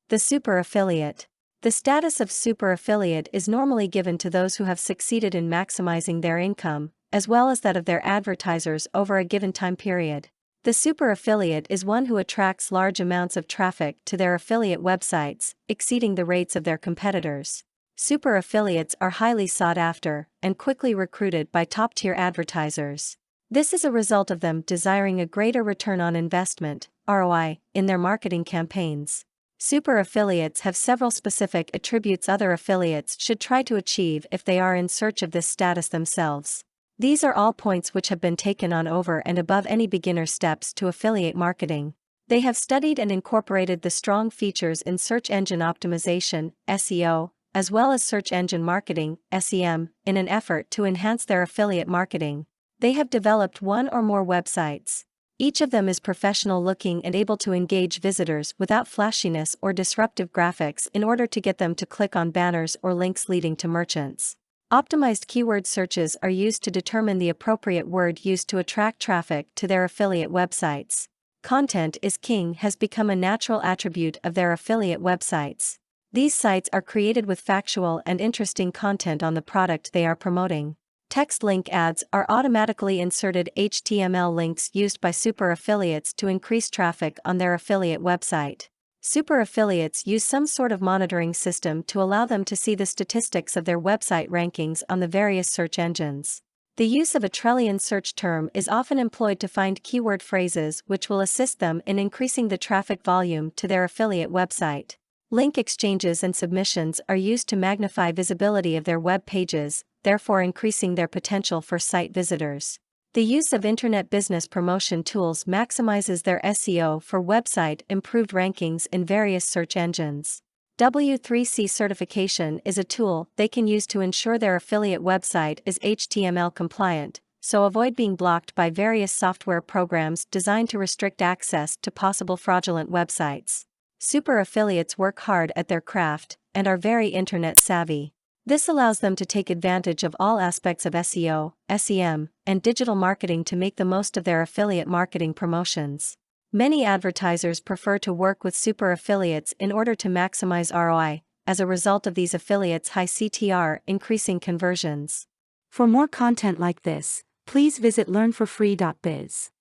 The super affiliate. The status of super affiliate is normally given to those who have succeeded in maximizing their income, as well as that of their advertisers over a given time period. The super affiliate is one who attracts large amounts of traffic to their affiliate websites, exceeding the rates of their competitors. Super affiliates are highly sought after and quickly recruited by top-tier advertisers. This is a result of them desiring a greater return on investment, ROI, in their marketing campaigns. Super affiliates have several specific attributes other affiliates should try to achieve if they are in search of this status themselves. These are all points which have been taken on over and above any beginner steps to affiliate marketing. They have studied and incorporated the strong features in search engine optimization, SEO, as well as search engine marketing, SEM, in an effort to enhance their affiliate marketing. They have developed one or more websites. Each of them is professional looking and able to engage visitors without flashiness or disruptive graphics in order to get them to click on banners or links leading to merchants. Optimized keyword searches are used to determine the appropriate word used to attract traffic to their affiliate websites. Content is king has become a natural attribute of their affiliate websites. These sites are created with factual and interesting content on the product they are promoting. Text link ads are automatically inserted HTML links used by super affiliates to increase traffic on their affiliate website. Super affiliates use some sort of monitoring system to allow them to see the statistics of their website rankings on the various search engines. The use of a Trellian search term is often employed to find keyword phrases which will assist them in increasing the traffic volume to their affiliate website. Link exchanges and submissions are used to magnify visibility of their web pages, therefore increasing their potential for site visitors. The use of internet business promotion tools maximizes their SEO for website improved rankings in various search engines. W3C certification is a tool they can use to ensure their affiliate website is HTML compliant, so avoid being blocked by various software programs designed to restrict access to possible fraudulent websites. Super affiliates work hard at their craft and are very internet savvy. This allows them to take advantage of all aspects of SEO, SEM, and digital marketing to make the most of their affiliate marketing promotions. Many advertisers prefer to work with super affiliates in order to maximize ROI, as a result of these affiliates' high CTR increasing conversions. For more content like this, please visit learnforfree.biz.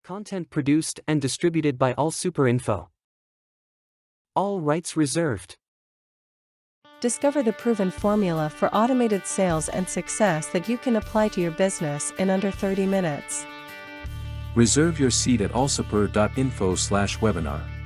Content produced and distributed by All Super Info. All rights reserved. Discover the proven formula for automated sales and success that you can apply to your business in under 30 minutes. Reserve your seat at allsuper.info/webinar.